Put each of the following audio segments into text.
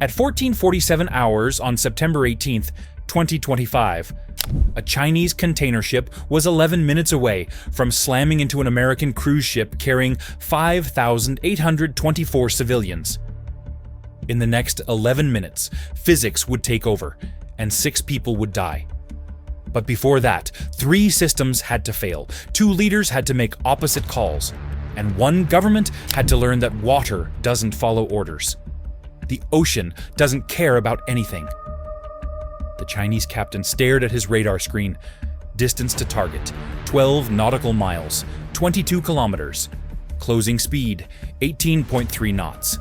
At 14:47 hours on September 18th, 2025, a Chinese container ship was 11 minutes away from slamming into an American cruise ship carrying 5,824 civilians. In the next 11 minutes, physics would take over, and 6 people would die. But before that, 3 systems had to fail, 2 leaders had to make opposite calls, and 1 government had to learn that water doesn't follow orders. The ocean doesn't care about anything. The Chinese captain stared at his radar screen. Distance to target, 12 nautical miles, 22 kilometers. Closing speed, 18.3 knots.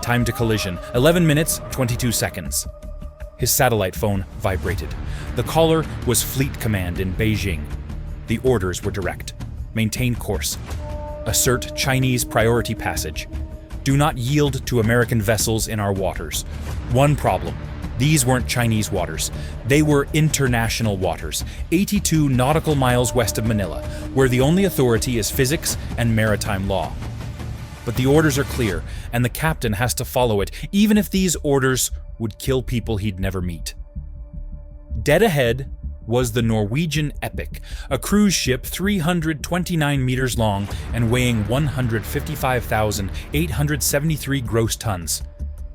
Time to collision, 11 minutes, 22 seconds. His satellite phone vibrated. The caller was Fleet Command in Beijing. The orders were direct. Maintain course. Assert Chinese priority passage. Do not yield to American vessels in our waters. One problem. These weren't Chinese waters. They were international waters, 82 nautical miles west of Manila, where the only authority is physics and maritime law. But the orders are clear, and the captain has to follow it, even if these orders would kill people he'd never meet. Dead ahead was the Norwegian Epic, a cruise ship 329 meters long and weighing 155,873 gross tons.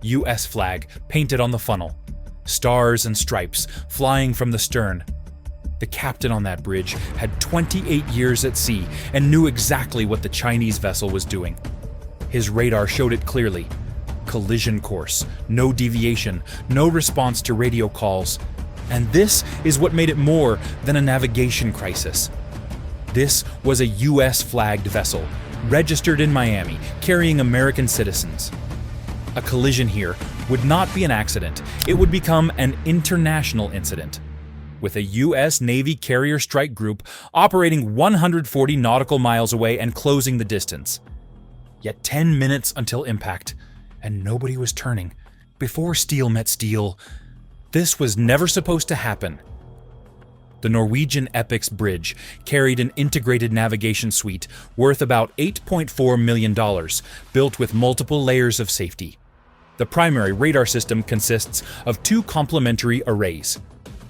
U.S. flag painted on the funnel. Stars and stripes flying from the stern. The captain on that bridge had 28 years at sea and knew exactly what the Chinese vessel was doing. His radar showed it clearly. Collision course, no deviation, no response to radio calls. And this is what made it more than a navigation crisis. This was a U.S.-flagged vessel, registered in Miami, carrying American citizens. A collision here would not be an accident. It would become an international incident, with a U.S. Navy carrier strike group operating 140 nautical miles away and closing the distance. Yet 10 minutes until impact, and nobody was turning. Before steel met steel, this was never supposed to happen. The Norwegian Epic's bridge carried an integrated navigation suite worth about $8.4 million, built with multiple layers of safety. The primary radar system consists of 2 complementary arrays.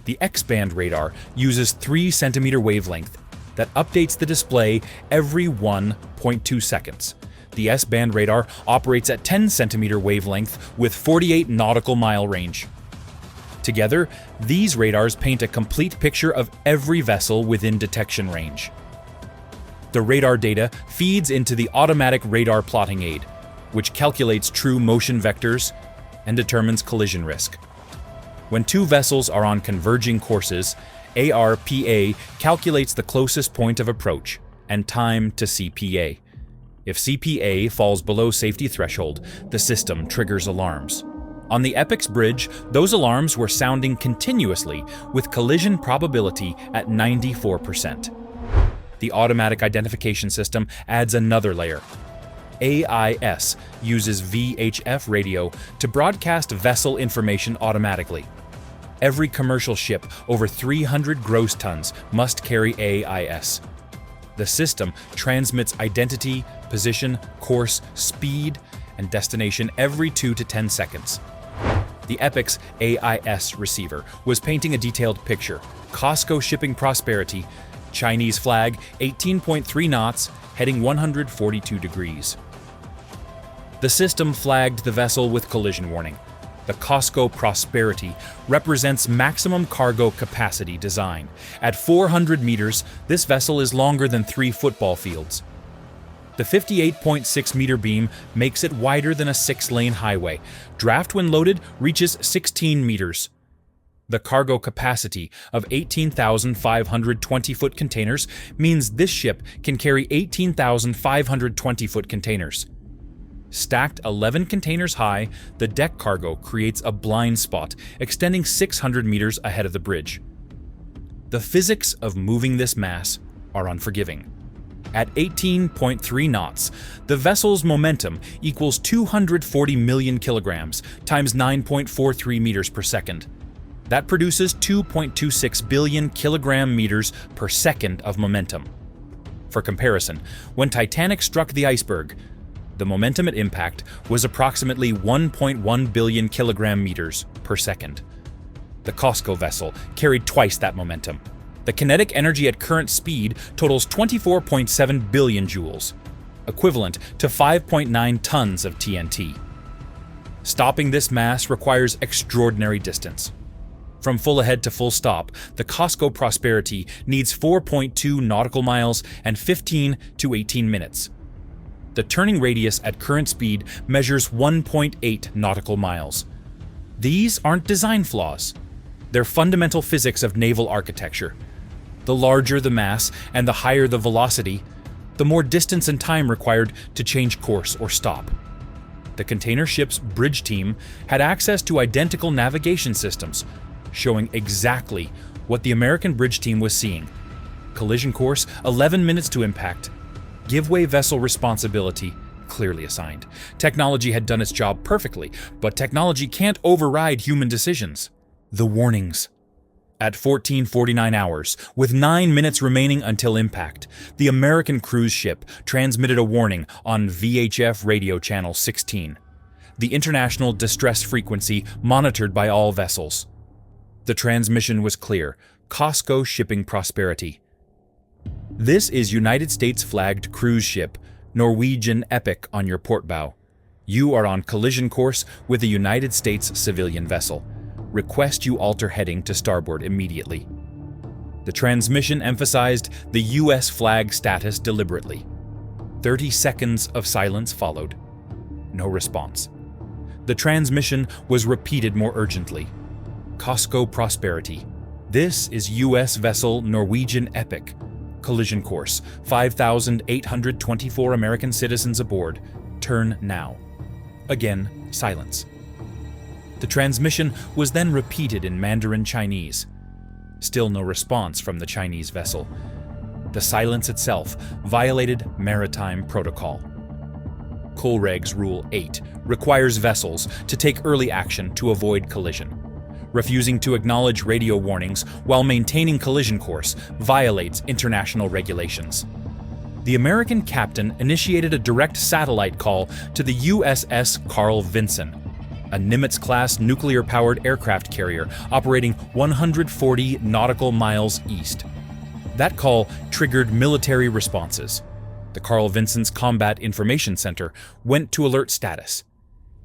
The X-band radar uses 3-centimeter wavelength that updates the display every 1.2 seconds. The S-band radar operates at 10-centimeter wavelength with 48 nautical mile range. Together, these radars paint a complete picture of every vessel within detection range. The radar data feeds into the automatic radar plotting aid, which calculates true motion vectors and determines collision risk. When 2 vessels are on converging courses, ARPA calculates the closest point of approach and time to CPA. If CPA falls below safety threshold, the system triggers alarms. On the Epic's bridge, those alarms were sounding continuously, with collision probability at 94%. The automatic identification system adds another layer. AIS uses VHF radio to broadcast vessel information automatically. Every commercial ship over 300 gross tons must carry AIS. The system transmits identity, position, course, speed, and destination every 2 to 10 seconds. The Epic's AIS receiver was painting a detailed picture. Costco shipping prosperity, Chinese flag, 18.3 knots, heading 142 degrees. The system flagged the vessel with collision warning. The Costco Prosperity represents maximum cargo capacity design. At 400 meters, this vessel is longer than 3 football fields. The 58.6-meter beam makes it wider than a 6-lane highway. Draft when loaded reaches 16 meters. The cargo capacity of 18,520-foot containers means this ship can carry 18,520-foot containers. Stacked 11 containers high, the deck cargo creates a blind spot extending 600 meters ahead of the bridge. The physics of moving this mass are unforgiving. At 18.3 knots, the vessel's momentum equals 240 million kilograms times 9.43 meters per second. That produces 2.26 billion kilogram meters per second of momentum. For comparison, when Titanic struck the iceberg, The momentum at impact was approximately 1.1 billion kilogram meters per second. The COSCO vessel carried twice that momentum. The kinetic energy at current speed totals 24.7 billion joules, equivalent to 5.9 tons of TNT. Stopping this mass requires extraordinary distance. From full ahead to full stop, the COSCO Prosperity needs 4.2 nautical miles and 15 to 18 minutes. The turning radius at current speed measures 1.8 nautical miles. These aren't design flaws. They're fundamental physics of naval architecture. The larger the mass and the higher the velocity, the more distance and time required to change course or stop. The container ship's bridge team had access to identical navigation systems, showing exactly what the American bridge team was seeing. Collision course, 11 minutes to impact. Giveway vessel responsibility, clearly assigned. Technology had done its job perfectly, but technology can't override human decisions. The warnings. At 14:49 hours, with 9 minutes remaining until impact, the American cruise ship transmitted a warning on VHF radio channel 16, the international distress frequency monitored by all vessels. The transmission was clear: COSCO Shipping Prosperity. This is United States flagged cruise ship, Norwegian Epic on your port bow. You are on collision course with a United States civilian vessel. Request you alter heading to starboard immediately. The transmission emphasized the U.S. flag status deliberately. 30 seconds of silence followed. No response. The transmission was repeated more urgently. COSCO Prosperity. This is U.S. vessel Norwegian Epic. Collision course, 5,824 American citizens aboard. Turn now. Again, silence. The transmission was then repeated in Mandarin Chinese. Still no response from the Chinese vessel. The silence itself violated maritime protocol. Colregs Rule 8 requires vessels to take early action to avoid collision. Refusing to acknowledge radio warnings while maintaining collision course violates international regulations. The American captain initiated a direct satellite call to the USS Carl Vinson, a Nimitz-class nuclear-powered aircraft carrier operating 140 nautical miles east. That call triggered military responses. The Carl Vinson's Combat Information Center went to alert status.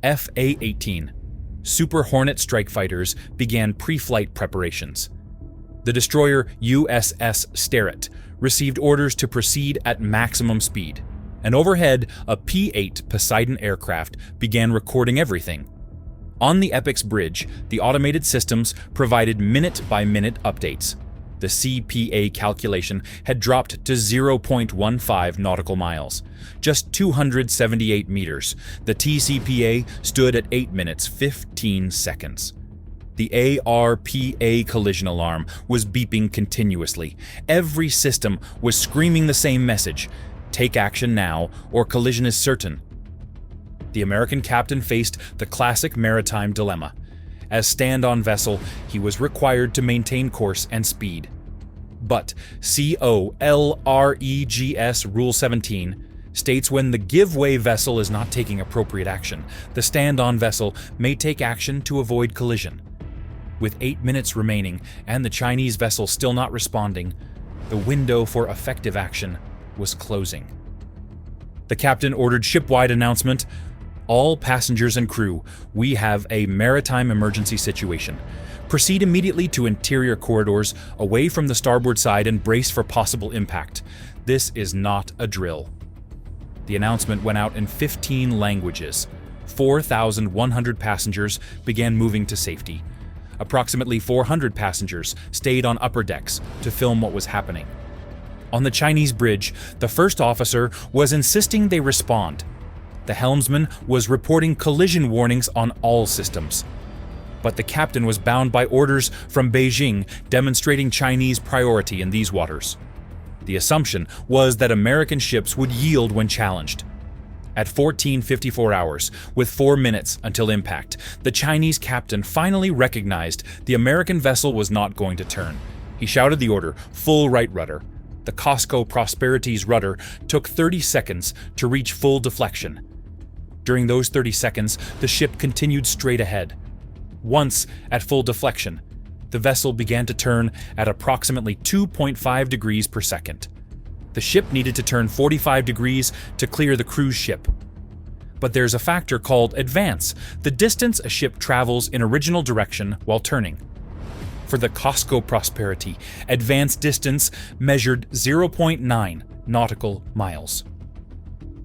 FA-18, Super Hornet strike fighters, began pre-flight preparations. The destroyer USS Sterett received orders to proceed at maximum speed, and overhead, a P-8 Poseidon aircraft began recording everything. On the Epic's bridge, the automated systems provided minute-by-minute updates. The CPA calculation had dropped to 0.15 nautical miles, just 278 meters. The TCPA stood at 8 minutes 15 seconds. The ARPA collision alarm was beeping continuously. Every system was screaming the same message: take action now, or collision is certain. The American captain faced the classic maritime dilemma. As stand-on vessel, he was required to maintain course and speed. But COLREGS Rule 17 states when the give-way vessel is not taking appropriate action, the stand-on vessel may take action to avoid collision. With 8 minutes remaining and the Chinese vessel still not responding, the window for effective action was closing. The captain ordered shipwide announcement: all passengers and crew, we have a maritime emergency situation. Proceed immediately to interior corridors, away from the starboard side, and brace for possible impact. This is not a drill. The announcement went out in 15 languages. 4,100 passengers began moving to safety. Approximately 400 passengers stayed on upper decks to film what was happening. On the Chinese bridge, the first officer was insisting they respond. The helmsman was reporting collision warnings on all systems. But the captain was bound by orders from Beijing demonstrating Chinese priority in these waters. The assumption was that American ships would yield when challenged. At 14:54 hours, with 4 minutes until impact, the Chinese captain finally recognized the American vessel was not going to turn. He shouted the order, full right rudder. The COSCO Prosperity's rudder took 30 seconds to reach full deflection. During those 30 seconds, the ship continued straight ahead. Once at full deflection, the vessel began to turn at approximately 2.5 degrees per second. The ship needed to turn 45 degrees to clear the cruise ship. But there's a factor called advance, the distance a ship travels in original direction while turning. For the Costco Prosperity, advance distance measured 0.9 nautical miles.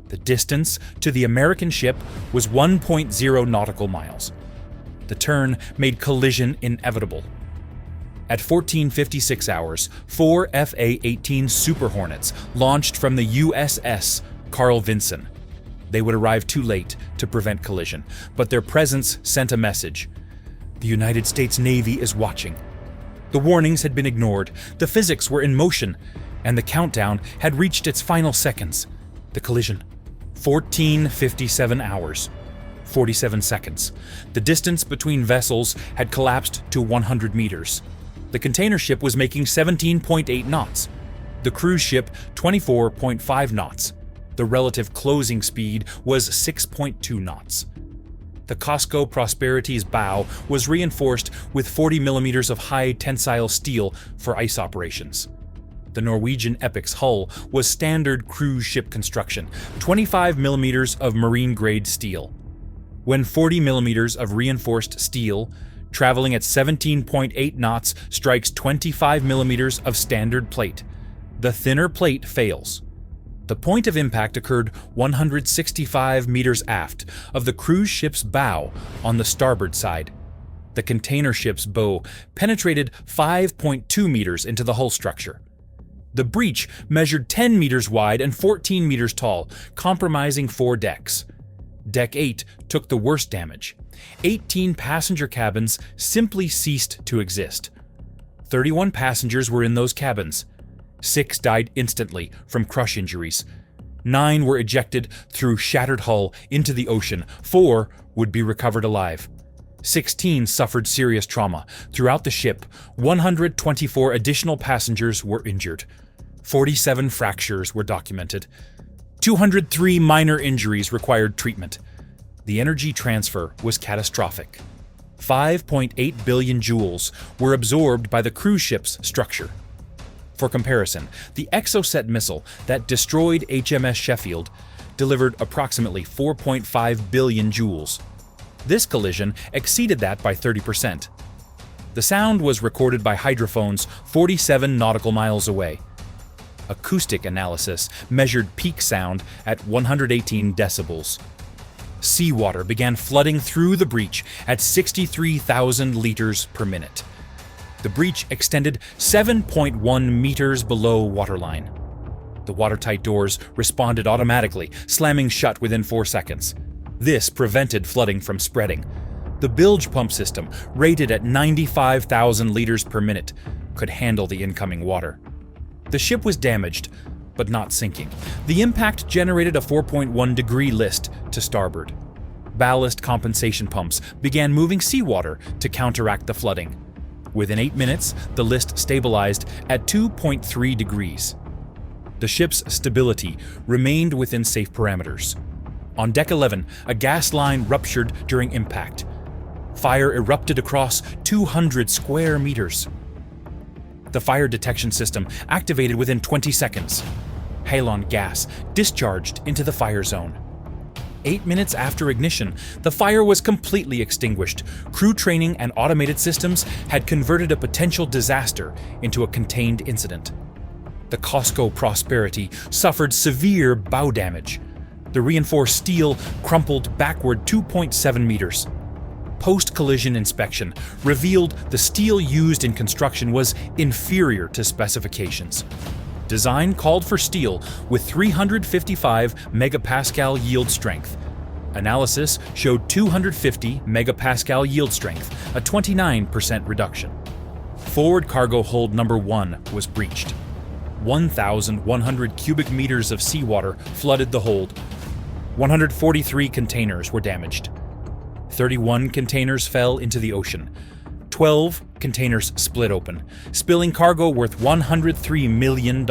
The distance to the American ship was 1.0 nautical miles. The turn made collision inevitable. At 14:56 hours, 4 FA-18 Super Hornets launched from the USS Carl Vinson. They would arrive too late to prevent collision, but their presence sent a message. The United States Navy is watching. The warnings had been ignored, the physics were in motion, and the countdown had reached its final seconds. The collision. 14:57 hours. 47 seconds. The distance between vessels had collapsed to 100 meters. The container ship was making 17.8 knots. The cruise ship 24.5 knots. The relative closing speed was 6.2 knots. The Costco Prosperity's bow was reinforced with 40 millimeters of high tensile steel for ice operations. The Norwegian Epic's hull was standard cruise ship construction, 25 millimeters of marine-grade steel. When 40 millimeters of reinforced steel, traveling at 17.8 knots, strikes 25 millimeters of standard plate, the thinner plate fails. The point of impact occurred 165 meters aft of the cruise ship's bow on the starboard side. The container ship's bow penetrated 5.2 meters into the hull structure. The breach measured 10 meters wide and 14 meters tall, compromising 4 decks. Deck 8 took the worst damage. 18 passenger cabins simply ceased to exist. 31 passengers were in those cabins. 6 died instantly from crush injuries. 9 were ejected through shattered hull into the ocean. 4 would be recovered alive. 16 suffered serious trauma. Throughout the ship, 124 additional passengers were injured. 47 fractures were documented. 203 minor injuries required treatment. The energy transfer was catastrophic. 5.8 billion joules were absorbed by the cruise ship's structure. For comparison, the Exocet missile that destroyed HMS Sheffield delivered approximately 4.5 billion joules. This collision exceeded that by 30%. The sound was recorded by hydrophones 47 nautical miles away. Acoustic analysis measured peak sound at 118 decibels. Seawater began flooding through the breach at 63,000 liters per minute. The breach extended 7.1 meters below waterline. The watertight doors responded automatically, slamming shut within 4 seconds. This prevented flooding from spreading. The bilge pump system, rated at 95,000 liters per minute, could handle the incoming water. The ship was damaged, but not sinking. The impact generated a 4.1 degree list to starboard. Ballast compensation pumps began moving seawater to counteract the flooding. Within 8 minutes, the list stabilized at 2.3 degrees. The ship's stability remained within safe parameters. On Deck 11, a gas line ruptured during impact. Fire erupted across 200 square meters. The fire detection system activated within 20 seconds. Halon gas discharged into the fire zone. 8 minutes after ignition, the fire was completely extinguished. Crew training and automated systems had converted a potential disaster into a contained incident. The Costco Prosperity suffered severe bow damage. The reinforced steel crumpled backward 2.7 meters. Post-collision inspection revealed the steel used in construction was inferior to specifications. Design called for steel with 355 megapascal yield strength. Analysis showed 250 megapascal yield strength, a 29% reduction. Forward cargo hold number 1 was breached. 1,100 cubic meters of seawater flooded the hold. 143 containers were damaged. 31 containers fell into the ocean. 12 containers split open, spilling cargo worth $103 million.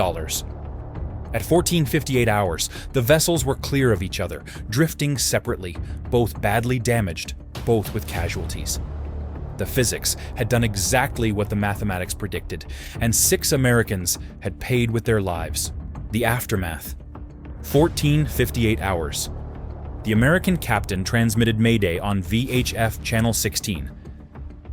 At 14:58 hours, the vessels were clear of each other, drifting separately, both badly damaged, both with casualties. The physics had done exactly what the mathematics predicted, and 6 Americans had paid with their lives. The aftermath. 14:58 hours. The American captain transmitted Mayday on VHF Channel 16.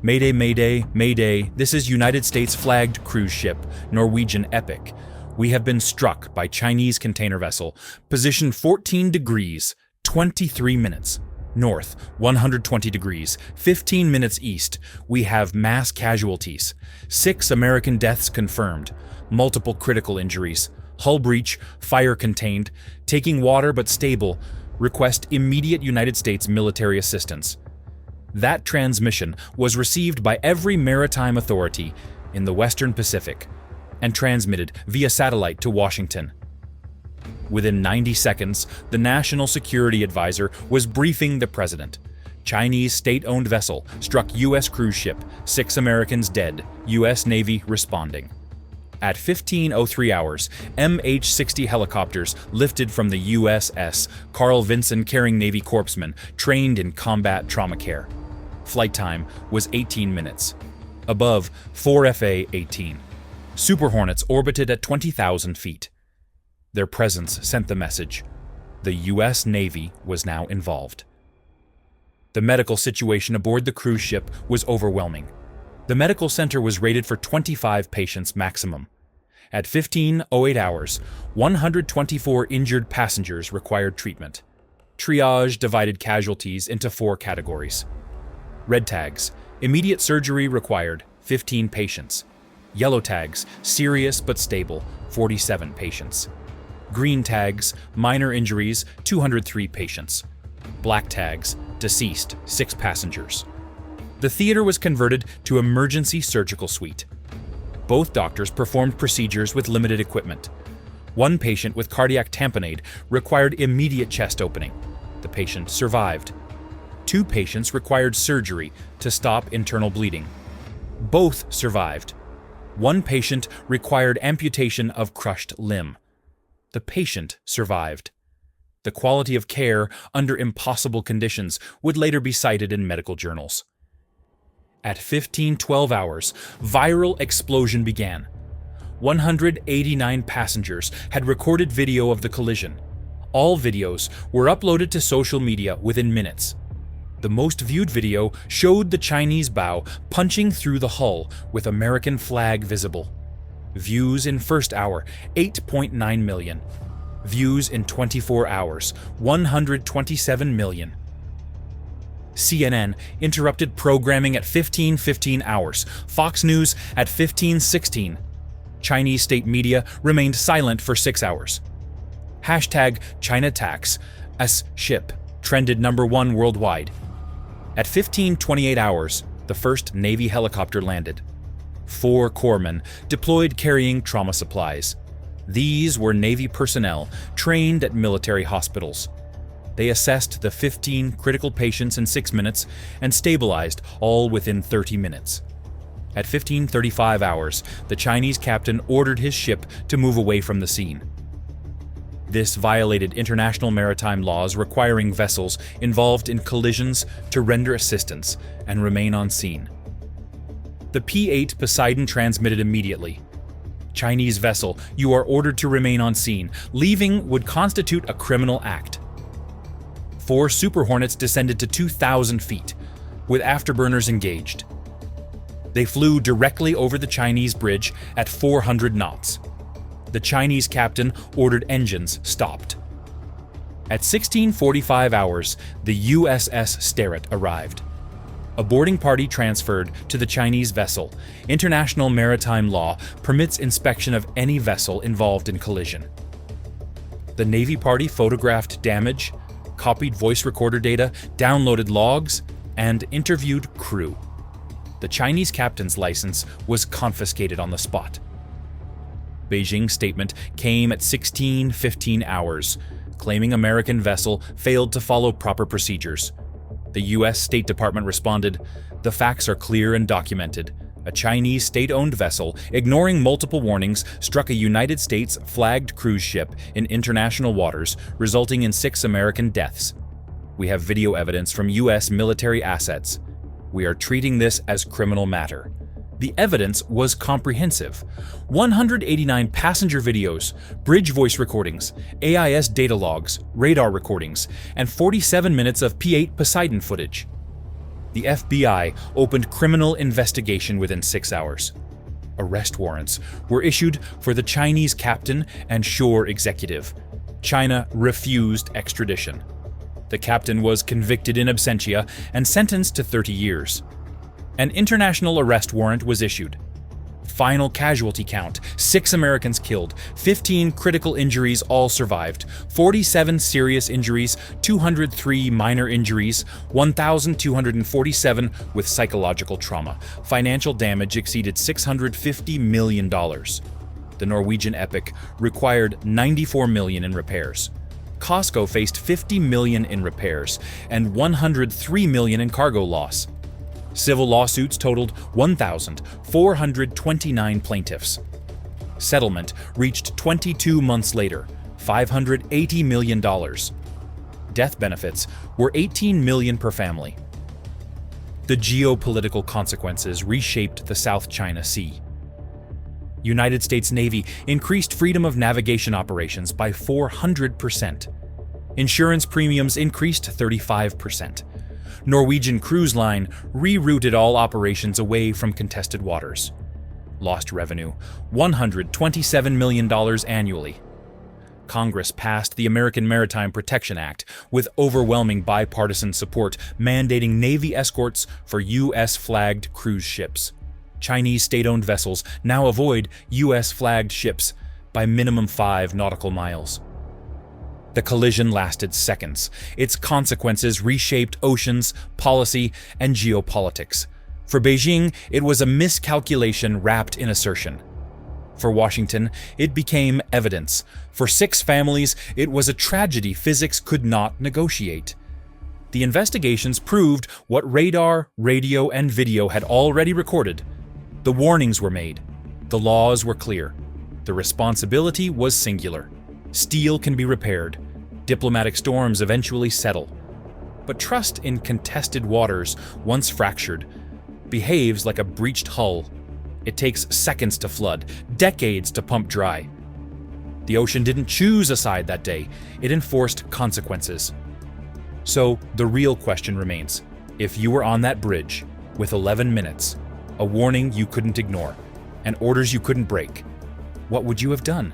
Mayday, Mayday, Mayday, this is United States flagged cruise ship, Norwegian Epic. We have been struck by Chinese container vessel, position 14 degrees, 23 minutes. North, 120 degrees, 15 minutes east. We have mass casualties. 6 American deaths confirmed. Multiple critical injuries. Hull breach, fire contained, taking water but stable. Request immediate United States military assistance. That transmission was received by every maritime authority in the Western Pacific and transmitted via satellite to Washington. Within 90 seconds, the National Security Advisor was briefing the president. Chinese state-owned vessel struck U.S. cruise ship, 6 Americans dead, U.S. Navy responding. At 15:03 hours, MH-60 helicopters lifted from the USS Carl Vinson carrying Navy corpsmen trained in combat trauma care. Flight time was 18 minutes. Above, 4FA-18. Super Hornets orbited at 20,000 feet. Their presence sent the message. The U.S. Navy was now involved. The medical situation aboard the cruise ship was overwhelming. The medical center was rated for 25 patients maximum. At 15:08 hours, 124 injured passengers required treatment. Triage divided casualties into 4 categories. Red tags, immediate surgery required, 15 patients. Yellow tags, serious but stable, 47 patients. Green tags, minor injuries, 203 patients. Black tags, deceased, 6 passengers. The theater was converted to emergency surgical suite. Both doctors performed procedures with limited equipment. One patient with cardiac tamponade required immediate chest opening. The patient survived. 2 patients required surgery to stop internal bleeding. Both survived. 1 patient required amputation of crushed limb. The patient survived. The quality of care under impossible conditions would later be cited in medical journals. At 15:12 hours, viral explosion began. 189 passengers had recorded video of the collision. All videos were uploaded to social media within minutes. The most viewed video showed the Chinese bow punching through the hull with American flag visible. Views in first hour, 8.9 million. Views in 24 hours, 127 million. CNN interrupted programming at 15:15 hours. Fox News at 15:16. Chinese state media remained silent for 6 hours. Hashtag China tax as ship trended #1 worldwide. At 15:28 hours, the first Navy helicopter landed. 4 corpsmen deployed carrying trauma supplies. These were Navy personnel trained at military hospitals. They assessed the 15 critical patients in 6 minutes and stabilized all within 30 minutes. At 15:35 hours, the Chinese captain ordered his ship to move away from the scene. This violated international maritime laws requiring vessels involved in collisions to render assistance and remain on scene. The P-8 Poseidon transmitted immediately. Chinese vessel, you are ordered to remain on scene. Leaving would constitute a criminal act. 4 Super Hornets descended to 2,000 feet, with afterburners engaged. They flew directly over the Chinese bridge at 400 knots. The Chinese captain ordered engines stopped. At 16:45 hours, the USS Sterett arrived. A boarding party transferred to the Chinese vessel. International maritime law permits inspection of any vessel involved in collision. The Navy party photographed damage, copied voice recorder data, downloaded logs, and interviewed crew. The Chinese captain's license was confiscated on the spot. Beijing's statement came at 16:15 hours, claiming American vessel failed to follow proper procedures. The U.S. State Department responded, "The facts are clear and documented. A Chinese state-owned vessel, ignoring multiple warnings, struck a United States flagged cruise ship in international waters, resulting in 6 American deaths. We have video evidence from U.S. military assets. We are treating this as criminal matter. The evidence was comprehensive. 189 passenger videos, bridge voice recordings, AIS data logs, radar recordings, and 47 minutes of P-8 Poseidon footage. The FBI opened criminal investigation within 6 hours. Arrest warrants were issued for the Chinese captain and shore executive. China refused extradition. The captain was convicted in absentia and sentenced to 30 years. An international arrest warrant was issued. Final casualty count: 6 Americans killed, 15 critical injuries, all survived, 47 serious injuries, 203 minor injuries, 1,247 with psychological trauma. Financial damage exceeded $650 million. The Norwegian Epic required $94 million in repairs. Costco faced $50 million in repairs and $103 million in cargo loss. Civil lawsuits totaled 1,429 plaintiffs. Settlement reached 22 months later, $580 million. Death benefits were $18 million per family. The geopolitical consequences reshaped the South China Sea. United States Navy increased freedom of navigation operations by 400%. Insurance premiums increased 35%. Norwegian Cruise Line rerouted all operations away from contested waters. Lost revenue: $127 million annually. Congress passed the American Maritime Protection Act with overwhelming bipartisan support, mandating Navy escorts for U.S.-flagged cruise ships. Chinese state-owned vessels now avoid U.S.-flagged ships by minimum 5 nautical miles. The collision lasted seconds. Its consequences reshaped oceans, policy, and geopolitics. For Beijing, it was a miscalculation wrapped in assertion. For Washington, it became evidence. For 6 families, it was a tragedy physics could not negotiate. The investigations proved what radar, radio, and video had already recorded. The warnings were made. The laws were clear. The responsibility was singular. Steel can be repaired. Diplomatic storms eventually settle. But trust in contested waters, once fractured, behaves like a breached hull. It takes seconds to flood, decades to pump dry. The ocean didn't choose a side that day. It enforced consequences. So the real question remains: if you were on that bridge with 11 minutes, a warning you couldn't ignore, and orders you couldn't break, what would you have done?